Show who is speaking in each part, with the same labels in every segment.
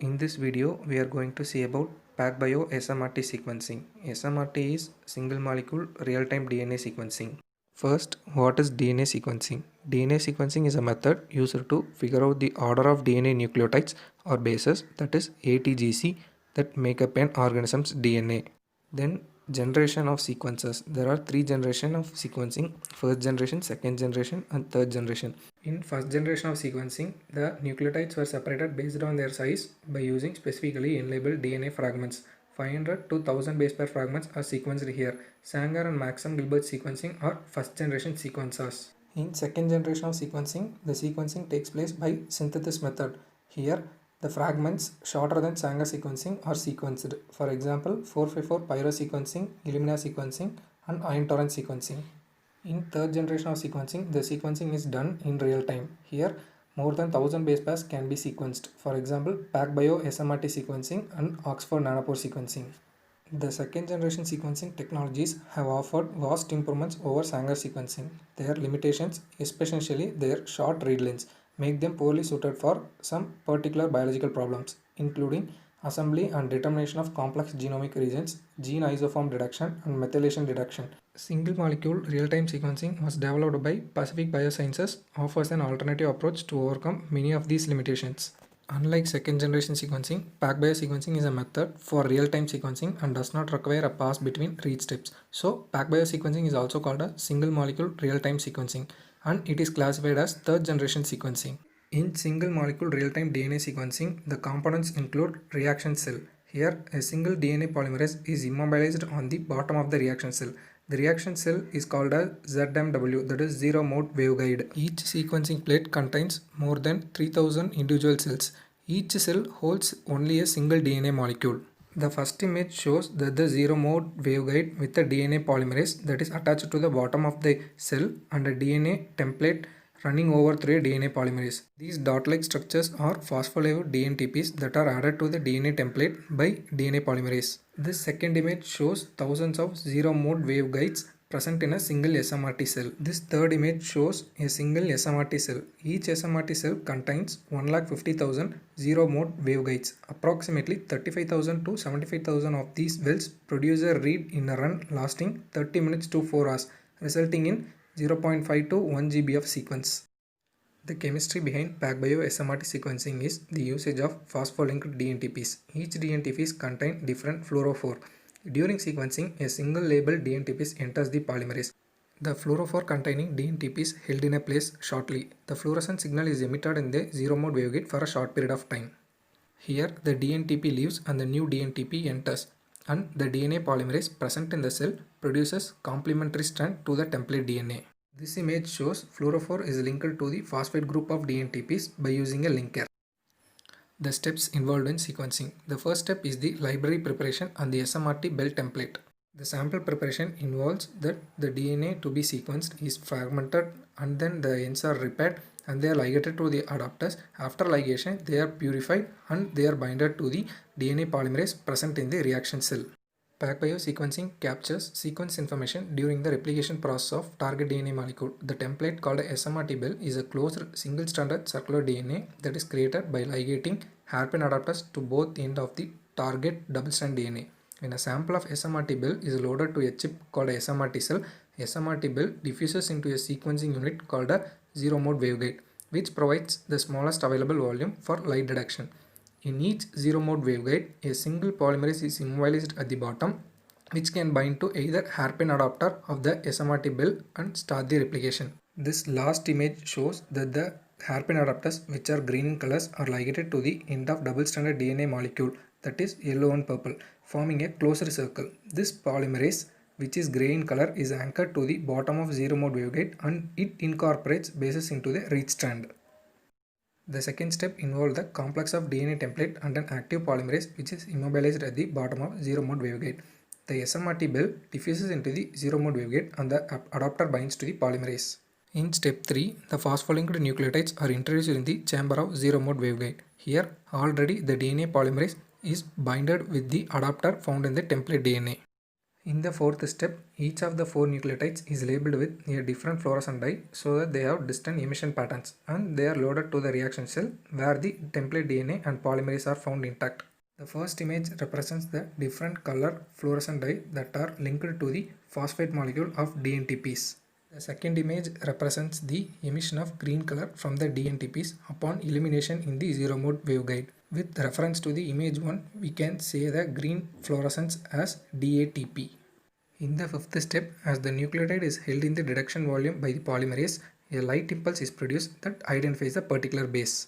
Speaker 1: In this video, we are going to see about PacBio SMRT sequencing. SMRT is single molecule real-time DNA sequencing. First, what is DNA sequencing? DNA sequencing is a method used to figure out the order of DNA nucleotides or bases, that is ATGC, that make up an organism's DNA. Then generation of sequences. There are three generations of sequencing: first generation, second generation, and third generation. In first generation of sequencing, the nucleotides were separated based on their size by using specifically labeled DNA fragments. 500 to 1000 base pair fragments are sequenced here. Sanger and Maxam Gilbert sequencing are first generation sequencers. In second generation of sequencing, the sequencing takes place by synthesis method. Here, the fragments shorter than Sanger sequencing are sequenced. For example, 454 pyro sequencing, Illumina sequencing, and ion torrent sequencing. In third generation of sequencing, the sequencing is done in real time. Here, more than 1000 base pairs can be sequenced. For example, PacBio SMRT sequencing and Oxford Nanopore sequencing. The second generation sequencing technologies have offered vast improvements over Sanger sequencing. Their limitations, especially their short read lengths, make them poorly suited for some particular biological problems, including assembly and determination of complex genomic regions, gene isoform detection, and methylation detection. Single molecule real-time sequencing was developed by Pacific Biosciences, offers an alternative approach to overcome many of these limitations. Unlike second generation sequencing, PacBio sequencing is a method for real-time sequencing and does not require a pass between read steps. So, PacBio sequencing is also called a single molecule real-time sequencing, and it is classified as third generation sequencing. In single molecule real-time DNA sequencing, the components include reaction cell. Here, a single DNA polymerase is immobilized on the bottom of the reaction cell. The reaction cell is called as ZMW, that is zero mode waveguide. Each sequencing plate contains more than 3000 individual cells. Each cell holds only a single DNA molecule. The first image shows that the zero mode waveguide with a DNA polymerase that is attached to the bottom of the cell and a DNA template running over through a DNA polymerase. These dot-like structures are phospholipid DNTPs that are added to the DNA template by DNA polymerase. This second image shows thousands of zero-mode waveguides present in a single SMRT cell. This third image shows a single SMRT cell. Each SMRT cell contains 1,50,000 zero-mode waveguides. Approximately 35,000 to 75,000 of these wells produce a read in a run lasting 30 minutes to 4 hours, resulting in 0.5 to 1 GB of sequence. The chemistry behind PacBio SMRT sequencing is the usage of phospholinked DNTPs. Each DNTPs contain different fluorophore. During sequencing, a single labeled DNTPs enters the polymerase. The fluorophore containing DNTP is held in a place shortly. The fluorescent signal is emitted in the zero mode waveguide for a short period of time. Here, the DNTP leaves and the new DNTP enters, and the DNA polymerase present in the cell produces complementary strand to the template DNA. This image shows fluorophore is linked to the phosphate group of DNTPs by using a linker. The steps involved in sequencing. The first step is the library preparation and the SMRT bell template. The sample preparation involves that the DNA to be sequenced is fragmented and then the ends are repaired and they are ligated to the adapters. After ligation, they are purified and they are binded to the DNA polymerase present in the reaction cell. PacBio sequencing captures sequence information during the replication process of target DNA molecule. The template called SMRT bell is a closed single-stranded circular DNA that is created by ligating hairpin adapters to both ends of the target double-strand DNA. When a sample of SMRT bell is loaded to a chip called a SMRT cell, SMRT bell diffuses into a sequencing unit called a zero-mode waveguide, which provides the smallest available volume for light detection. In each zero-mode waveguide, a single polymerase is immobilized at the bottom, which can bind to either hairpin adapter of the SMRT bell and start the replication. This last image shows that the hairpin adapters, which are green in colors, are ligated to the end of double-stranded DNA molecule, that is yellow and purple, forming a closed circle. This polymerase, which is grey in color, is anchored to the bottom of zero-mode waveguide and it incorporates bases into the read strand. The second step involves the complex of DNA template and an active polymerase which is immobilized at the bottom of zero mode waveguide. The SMRT bell diffuses into the zero mode waveguide and the adapter binds to the polymerase. In step 3, the phospholinked nucleotides are introduced in the chamber of zero mode waveguide. Here, already the DNA polymerase is binded with the adapter found in the template DNA. In the fourth step, each of the 4 nucleotides is labeled with a different fluorescent dye so that they have distinct emission patterns, and they are loaded to the reaction cell where the template DNA and polymerase are found intact. The first image represents the different color fluorescent dye that are linked to the phosphate molecule of DNTPs. The second image represents the emission of green color from the DNTPs upon elimination in the zero mode waveguide. With reference to the image 1, we can say the green fluorescence as DATP. In the fifth step, as the nucleotide is held in the deduction volume by the polymerase, a light impulse is produced that identifies the particular base.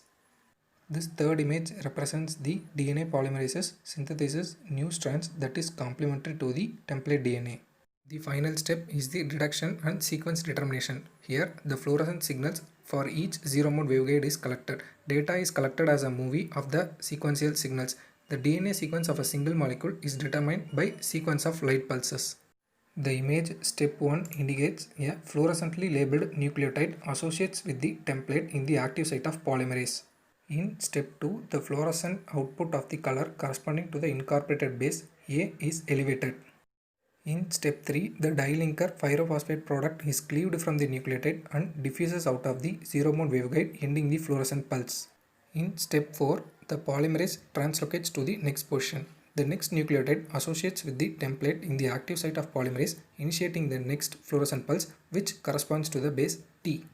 Speaker 1: This third image represents the DNA polymerases synthesizes new strands that is complementary to the template DNA. The final step is the deduction and sequence determination. Here, the fluorescent signals for each zero mode waveguide is collected. Data is collected as a movie of the sequential signals. The DNA sequence of a single molecule is determined by sequence of light pulses. The image step 1 indicates a fluorescently labeled nucleotide associates with the template in the active site of polymerase. In step 2, the fluorescent output of the color corresponding to the incorporated base A is elevated. In step 3, the dilinker pyrophosphate product is cleaved from the nucleotide and diffuses out of the zero mode waveguide ending the fluorescent pulse. In step 4, the polymerase translocates to the next position. The next nucleotide associates with the template in the active site of polymerase, initiating the next fluorescent pulse which corresponds to the base T.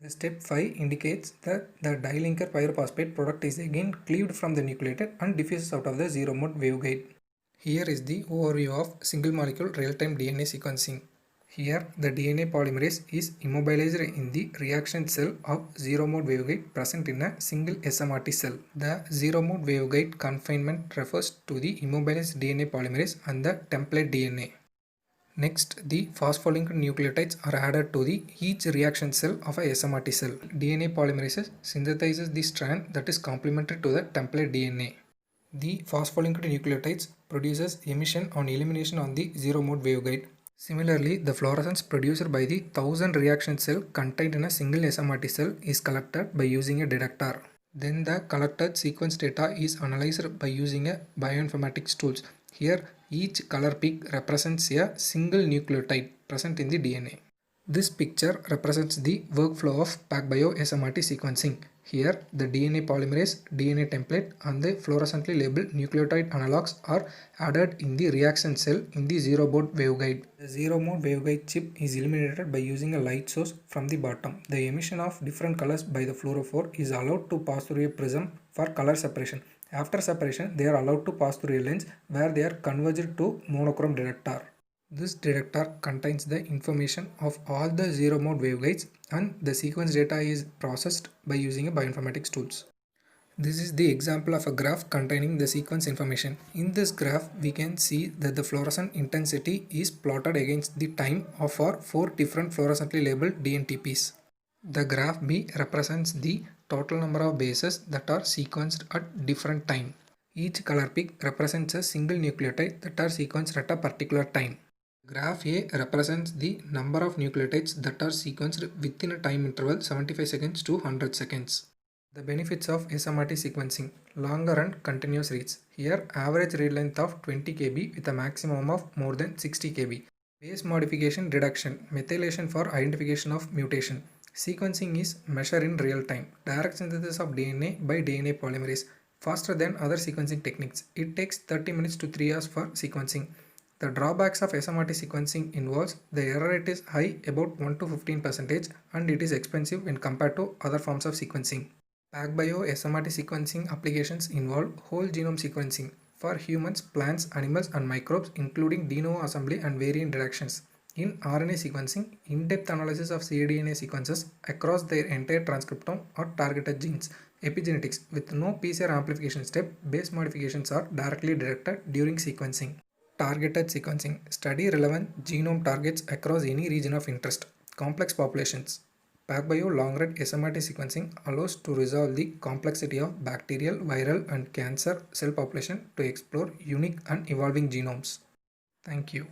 Speaker 1: The step 5 indicates that the dilinker pyrophosphate product is again cleaved from the nucleotide and diffuses out of the zero mode waveguide. Here is the overview of single molecule real-time DNA sequencing. Here the DNA polymerase is immobilized in the reaction cell of zero mode waveguide present in a single SMRT cell. The zero mode waveguide confinement refers to the immobilized DNA polymerase and the template DNA. Next, the phospholinked nucleotides are added to the each reaction cell of a SMRT cell. DNA polymerase synthesizes the strand that is complementary to the template DNA. The phospholinked nucleotides produces emission on elimination on the zero mode waveguide. Similarly, the fluorescence produced by the 1000 reaction cell contained in a single SMRT cell is collected by using a detector. Then the collected sequence data is analyzed by using a bioinformatics tools. Here, each color peak represents a single nucleotide present in the DNA. This picture represents the workflow of PacBio SMRT sequencing. Here, the DNA polymerase, DNA template and the fluorescently labeled nucleotide analogs are added in the reaction cell in the zero mode waveguide. The zero mode waveguide chip is illuminated by using a light source from the bottom. The emission of different colors by the fluorophore is allowed to pass through a prism for color separation. After separation, they are allowed to pass through a lens where they are converged to monochrome detector. This detector contains the information of all the zero mode waveguides and the sequence data is processed by using a bioinformatics tools. This is the example of a graph containing the sequence information. In this graph, we can see that the fluorescent intensity is plotted against the time of our 4 different fluorescently labeled DNTPs. The graph B represents the total number of bases that are sequenced at different time. Each color peak represents a single nucleotide that are sequenced at a particular time. Graph A represents the number of nucleotides that are sequenced within a time interval 75 seconds to 100 seconds. The benefits of SMRT sequencing: longer and continuous reads. Here, average read length of 20 kb with a maximum of more than 60 kb. Base modification reduction, methylation for identification of mutation. Sequencing is measured in real time. Direct synthesis of DNA by DNA polymerase, faster than other sequencing techniques. It takes 30 minutes to 3 hours for sequencing. The drawbacks of SMRT sequencing involves the error rate is high, about 1 to 15%, and it is expensive when compared to other forms of sequencing. PacBio SMRT sequencing applications involve whole genome sequencing for humans, plants, animals, and microbes, including de novo assembly and variant reductions. In RNA sequencing, in-depth analysis of cDNA sequences across their entire transcriptome or targeted genes. Epigenetics, with no PCR amplification step, base modifications are directly detected during sequencing. Targeted sequencing, study relevant genome targets across any region of interest. Complex populations. PacBio long-read SMRT sequencing allows to resolve the complexity of bacterial, viral, and cancer cell population to explore unique and evolving genomes. Thank you.